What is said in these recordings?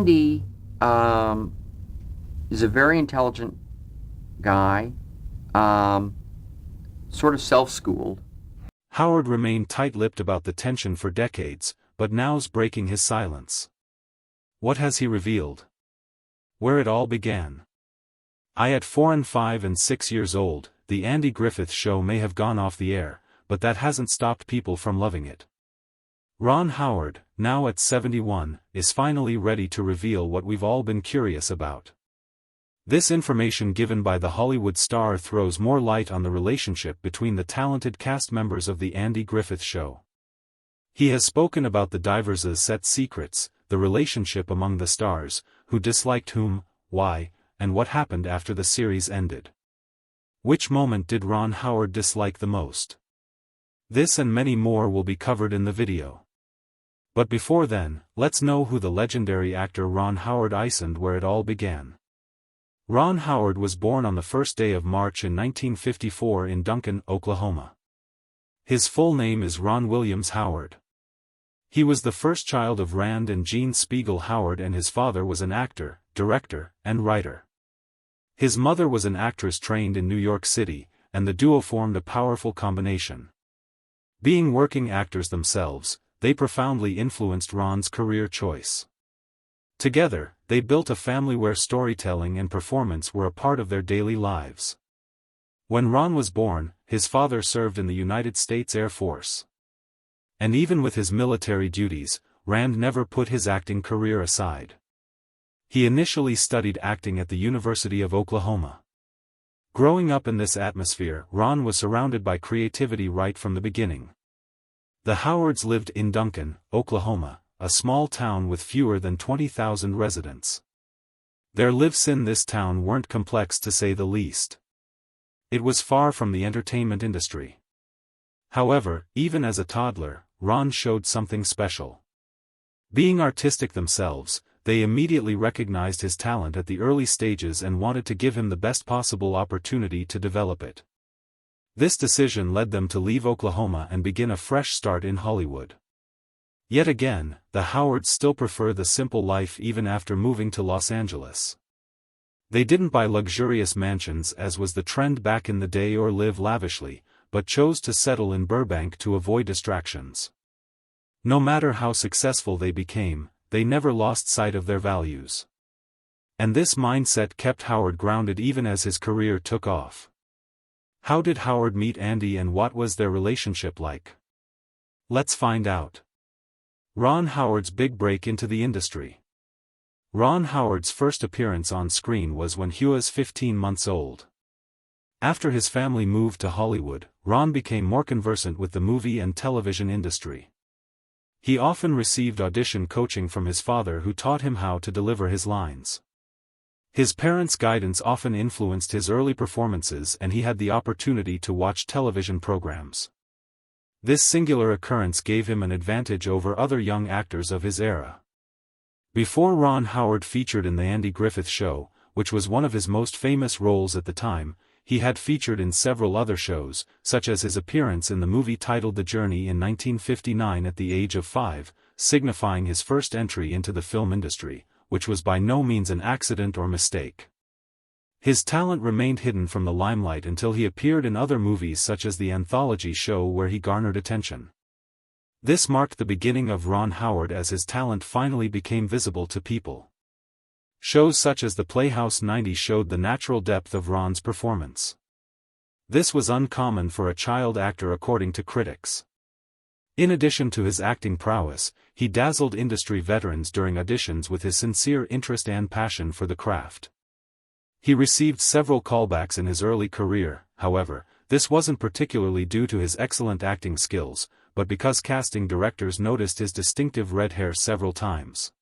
Andy um, is a very intelligent guy, um, sort of self-schooled. Howard remained tight-lipped about the tension for decades, but now's breaking his silence. What has he revealed? Where it all began. At 4 and 5 and 6 years old, the Andy Griffith Show may have gone off the air, but that hasn't stopped people from loving it. Ron Howard, now at 71, is finally ready to reveal what we've all been curious about. This information given by the Hollywood star throws more light on the relationship between the talented cast members of the Andy Griffith Show. He has spoken about the divers' set secrets, the relationship among the stars, who disliked whom, why, and what happened after the series ended. Which moment did Ron Howard dislike the most? This and many more will be covered in the video. But before then, let's know who the legendary actor Ron Howard is and where it all began. Ron Howard was born on the first day of March in 1954 in Duncan, Oklahoma. His full name is Ron Williams Howard. He was the first child of Rand and Jean Spiegel Howard, and his father was an actor, director, and writer. His mother was an actress trained in New York City, and the duo formed a powerful combination. Being working actors themselves, they profoundly influenced Ron's career choice. Together, they built a family where storytelling and performance were a part of their daily lives. When Ron was born, his father served in the United States Air Force. And even with his military duties, Rand never put his acting career aside. He initially studied acting at the University of Oklahoma. Growing up in this atmosphere, Ron was surrounded by creativity right from the beginning. The Howards lived in Duncan, Oklahoma, a small town with fewer than 20,000 residents. Their lives in this town weren't complex to say the least. It was far from the entertainment industry. However, even as a toddler, Ron showed something special. Being artistic themselves, they immediately recognized his talent at the early stages and wanted to give him the best possible opportunity to develop it. This decision led them to leave Oklahoma and begin a fresh start in Hollywood. Yet again, the Howards still prefer the simple life even after moving to Los Angeles. They didn't buy luxurious mansions as was the trend back in the day or live lavishly, but chose to settle in Burbank to avoid distractions. No matter how successful they became, they never lost sight of their values. And this mindset kept Howard grounded even as his career took off. How did Howard meet Andy and what was their relationship like? Let's find out. Ron Howard's big break into the industry. Ron Howard's first appearance on screen was when he was 15 months old. After his family moved to Hollywood, Ron became more conversant with the movie and television industry. He often received audition coaching from his father, who taught him how to deliver his lines. His parents' guidance often influenced his early performances, and he had the opportunity to watch television programs. This singular occurrence gave him an advantage over other young actors of his era. Before Ron Howard featured in The Andy Griffith Show, which was one of his most famous roles at the time, he had featured in several other shows, such as his appearance in the movie titled The Journey in 1959 at the age of 5, signifying his first entry into the film industry, which was by no means an accident or mistake. His talent remained hidden from the limelight until he appeared in other movies such as the anthology show, where he garnered attention. This marked the beginning of Ron Howard as his talent finally became visible to people. Shows such as the Playhouse 90 showed the natural depth of Ron's performance. This was uncommon for a child actor, according to critics. In addition to his acting prowess, he dazzled industry veterans during auditions with his sincere interest and passion for the craft. He received several callbacks in his early career. However, this wasn't particularly due to his excellent acting skills, but because casting directors noticed his distinctive red hair several times.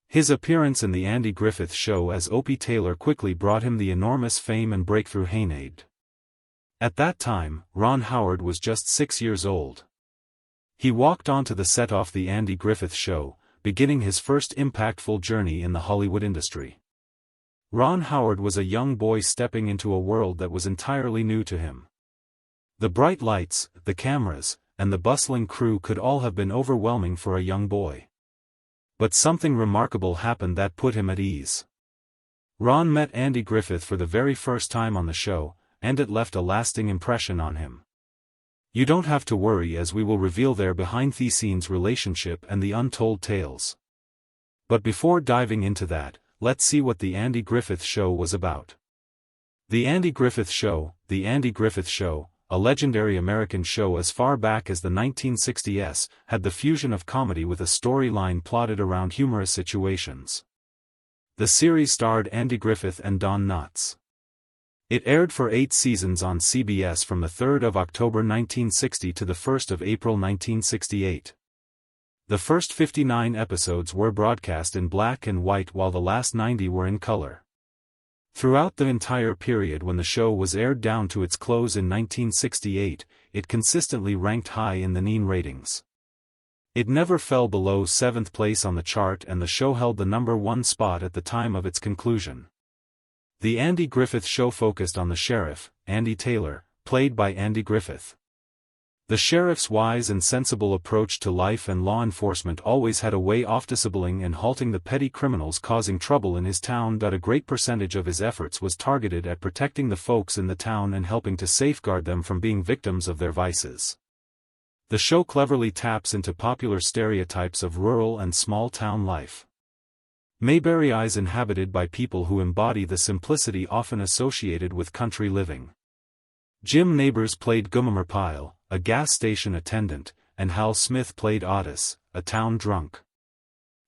His appearance in The Andy Griffith Show as Opie Taylor quickly brought him the enormous fame and breakthrough he made. At that time, Ron Howard was just 6 years old. He walked onto the set of The Andy Griffith Show, beginning his first impactful journey in the Hollywood industry. Ron Howard was a young boy stepping into a world that was entirely new to him. The bright lights, the cameras, and the bustling crew could all have been overwhelming for a young boy. But something remarkable happened that put him at ease. Ron met Andy Griffith for the very first time on the show, and it left a lasting impression on him. You don't have to worry, as we will reveal their behind-the-scenes relationship and the untold tales. But before diving into that, let's see what The Andy Griffith Show was about. The Andy Griffith Show, a legendary American show as far back as the 1960s, had the fusion of comedy with a storyline plotted around humorous situations. The series starred Andy Griffith and Don Knotts. It aired for 8 seasons on CBS from the 3rd of October 1960 to the 1st of April 1968. The first 59 episodes were broadcast in black and white while the last 90 were in color. Throughout the entire period when the show was aired down to its close in 1968, it consistently ranked high in the NEN ratings. It never fell below 7th place on the chart, and the show held the number 1 spot at the time of its conclusion. The Andy Griffith Show focused on the sheriff, Andy Taylor, played by Andy Griffith. The sheriff's wise and sensible approach to life and law enforcement always had a way of disabling and halting the petty criminals causing trouble in his town. A great percentage of his efforts was targeted at protecting the folks in the town and helping to safeguard them from being victims of their vices. The show cleverly taps into popular stereotypes of rural and small-town life. Mayberry is inhabited by people who embody the simplicity often associated with country living. Jim Neighbors played Gummer Pyle, a gas station attendant, and Hal Smith played Otis, a town drunk.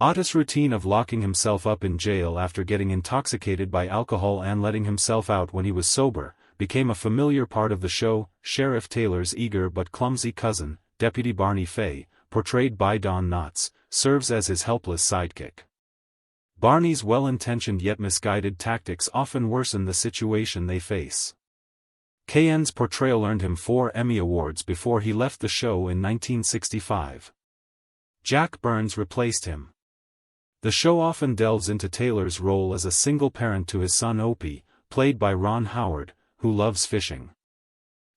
Otis' routine of locking himself up in jail after getting intoxicated by alcohol and letting himself out when he was sober, became a familiar part of the show. Sheriff Taylor's eager but clumsy cousin, Deputy Barney Fay, portrayed by Don Knotts, serves as his helpless sidekick. Barney's well-intentioned yet misguided tactics often worsen the situation they face. KN's portrayal earned him 4 Emmy Awards before he left the show in 1965. Jack Burns replaced him. The show often delves into Taylor's role as a single parent to his son Opie, played by Ron Howard, who loves fishing.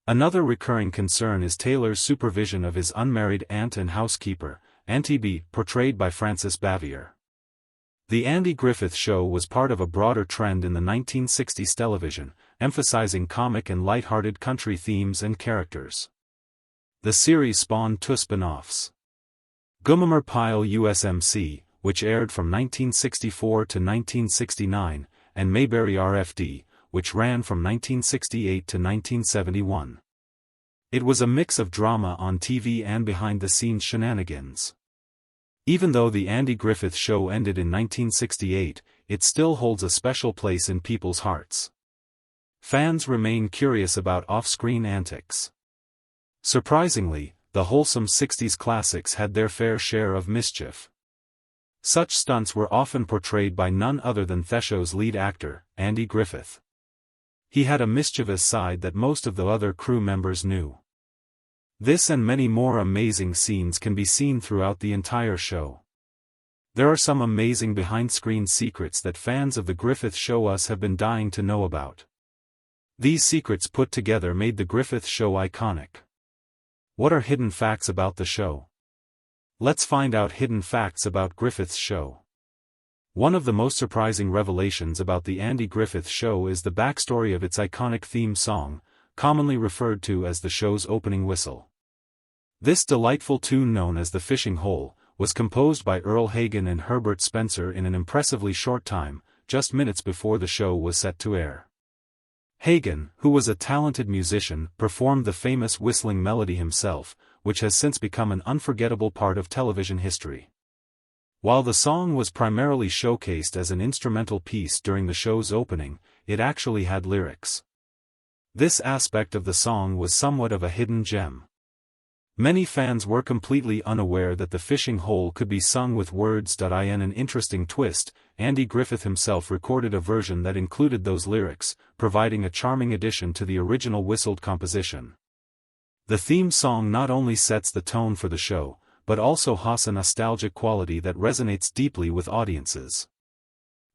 Another recurring concern is Taylor's supervision of his unmarried aunt and housekeeper, Auntie B, portrayed by Frances Bavier. The Andy Griffith Show was part of a broader trend in the 1960s television, emphasizing comic and light-hearted country themes and characters. The series spawned 2 spin-offs. Gummer Pyle USMC, which aired from 1964 to 1969, and Mayberry RFD, which ran from 1968 to 1971. It was a mix of drama on TV and behind-the-scenes shenanigans. Even though The Andy Griffith Show ended in 1968, it still holds a special place in people's hearts. Fans remain curious about off-screen antics. Surprisingly, the wholesome 60s classics had their fair share of mischief. Such stunts were often portrayed by none other than the show's lead actor, Andy Griffith. He had a mischievous side that most of the other crew members knew. This and many more amazing scenes can be seen throughout the entire show. There are some amazing behind-screen secrets that fans of The Griffith Show have been dying to know about. These secrets put together made The Griffith Show iconic. What are hidden facts about the show? Let's find out hidden facts about Griffith's Show. One of the most surprising revelations about The Andy Griffith Show is the backstory of its iconic theme song, commonly referred to as the show's opening whistle. This delightful tune, known as the Fishing Hole, was composed by Earl Hagen and Herbert Spencer in an impressively short time, just minutes before the show was set to air. Hagen, who was a talented musician, performed the famous whistling melody himself, which has since become an unforgettable part of television history. While the song was primarily showcased as an instrumental piece during the show's opening, it actually had lyrics. This aspect of the song was somewhat of a hidden gem. Many fans were completely unaware that the fishing hole could be sung with words. In an interesting twist, Andy Griffith himself recorded a version that included those lyrics, providing a charming addition to the original whistled composition. The theme song not only sets the tone for the show, but also has a nostalgic quality that resonates deeply with audiences.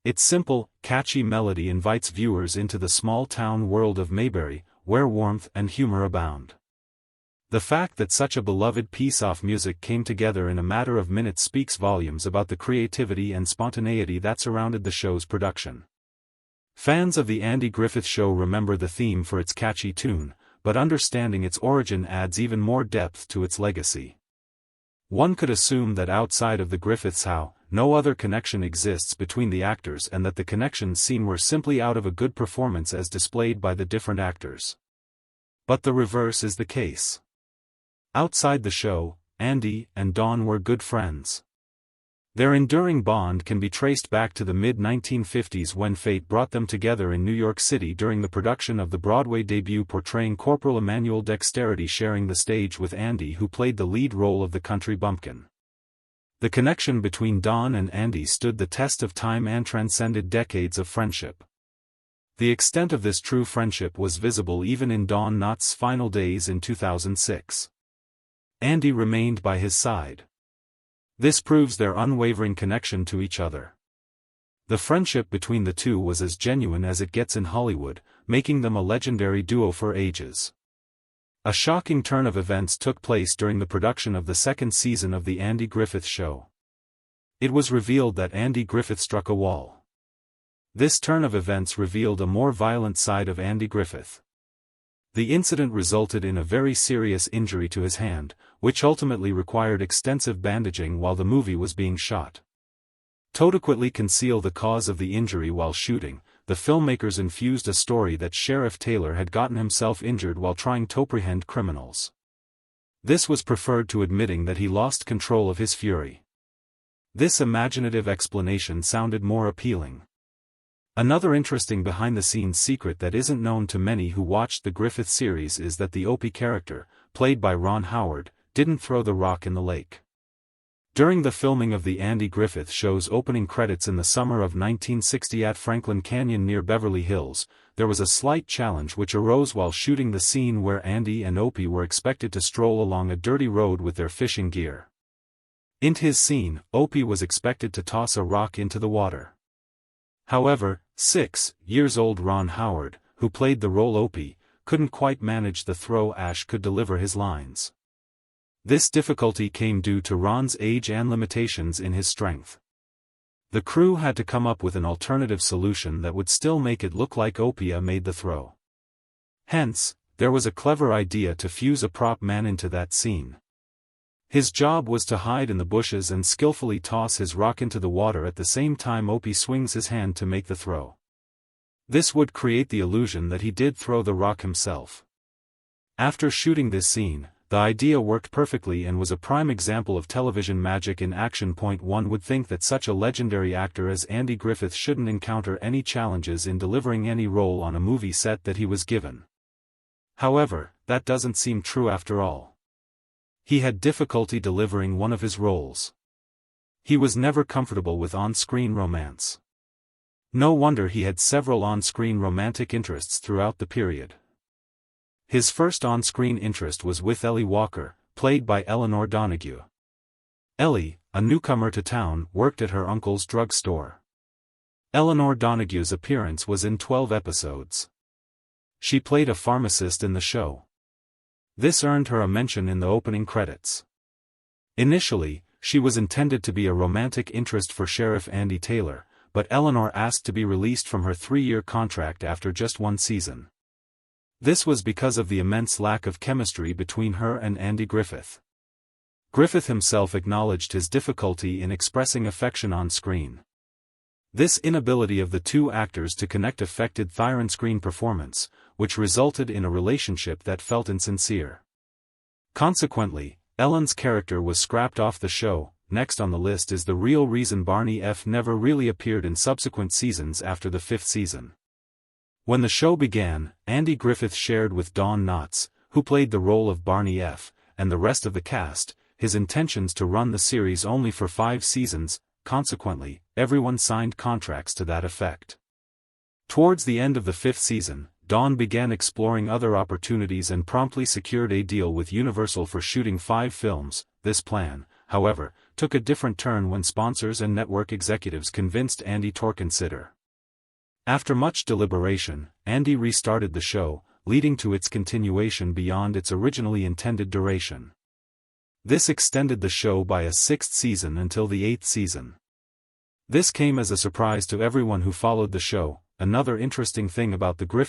Its simple, catchy melody invites viewers into the small-town world of Mayberry, where warmth and humor abound. The fact that such a beloved piece of music came together in a matter of minutes speaks volumes about the creativity and spontaneity that surrounded the show's production. Fans of The Andy Griffith Show remember the theme for its catchy tune, but understanding its origin adds even more depth to its legacy. One could assume that outside of the Griffiths' no other connection exists between the actors, and that the connections seen were simply out of a good performance as displayed by the different actors. But the reverse is the case. Outside the show, Andy and Dawn were good friends. Their enduring bond can be traced back to the mid-1950s when fate brought them together in New York City during the production of the Broadway debut portraying Corporal Emmanuel Dexterity, sharing the stage with Andy, who played the lead role of the country bumpkin. The connection between Dawn and Andy stood the test of time and transcended decades of friendship. The extent of this true friendship was visible even in Dawn Knott's final days in 2006. Andy remained by his side. This proves their unwavering connection to each other. The friendship between the two was as genuine as it gets in Hollywood, making them a legendary duo for ages. A shocking turn of events took place during the production of the second season of The Andy Griffith Show. It was revealed that Andy Griffith struck a wall. This turn of events revealed a more violent side of Andy Griffith. The incident resulted in a very serious injury to his hand, which ultimately required extensive bandaging while the movie was being shot. To adequately conceal the cause of the injury while shooting, the filmmakers infused a story that Sheriff Taylor had gotten himself injured while trying to apprehend criminals. This was preferred to admitting that he lost control of his fury. This imaginative explanation sounded more appealing. Another interesting behind-the-scenes secret that isn't known to many who watched the Griffith series is that the Opie character, played by Ron Howard, didn't throw the rock in the lake. During the filming of the Andy Griffith Show's opening credits in the summer of 1960 at Franklin Canyon near Beverly Hills, there was a slight challenge which arose while shooting the scene where Andy and Opie were expected to stroll along a dirty road with their fishing gear. In his scene, Opie was expected to toss a rock into the water. However, 6-year-old Ron Howard, who played the role Opie, couldn't quite manage the throw. Ash could deliver his lines. This difficulty came due to Ron's age and limitations in his strength. The crew had to come up with an alternative solution that would still make it look like Opie made the throw. Hence, there was a clever idea to fuse a prop man into that scene. His job was to hide in the bushes and skillfully toss his rock into the water at the same time Opie swings his hand to make the throw. This would create the illusion that he did throw the rock himself. After shooting this scene, the idea worked perfectly and was a prime example of television magic in action. One would think that such a legendary actor as Andy Griffith shouldn't encounter any challenges in delivering any role on a movie set that he was given. However, that doesn't seem true after all. He had difficulty delivering one of his roles. He was never comfortable with on-screen romance. No wonder he had several on-screen romantic interests throughout the period. His first on-screen interest was with Ellie Walker, played by Eleanor Donahue. Ellie, a newcomer to town, worked at her uncle's drugstore. Eleanor Donahue's appearance was in 12 episodes. She played a pharmacist in the show. This earned her a mention in the opening credits. Initially, she was intended to be a romantic interest for Sheriff Andy Taylor, but Eleanor asked to be released from her 3-year contract after just one season. This was because of the immense lack of chemistry between her and Andy Griffith. Griffith himself acknowledged his difficulty in expressing affection on screen. This inability of the two actors to connect affected their on-screen performance, which resulted in a relationship that felt insincere. Consequently, Ellen's character was scrapped off the show. Next on the list is the real reason Barney F. never really appeared in subsequent seasons after the 5th season. When the show began, Andy Griffith shared with Dawn Knotts, who played the role of Barney F., and the rest of the cast, his intentions to run the series only for 5 seasons. Consequently, everyone signed contracts to that effect. Towards the end of the 5th season, Dawn began exploring other opportunities and promptly secured a deal with Universal for shooting 5 films. This plan, however, took a different turn when sponsors and network executives convinced Andy to reconsider. After much deliberation, Andy restarted the show, leading to its continuation beyond its originally intended duration. This extended the show by a sixth season until the eighth season. This came as a surprise to everyone who followed the show. Another interesting thing about the Griffin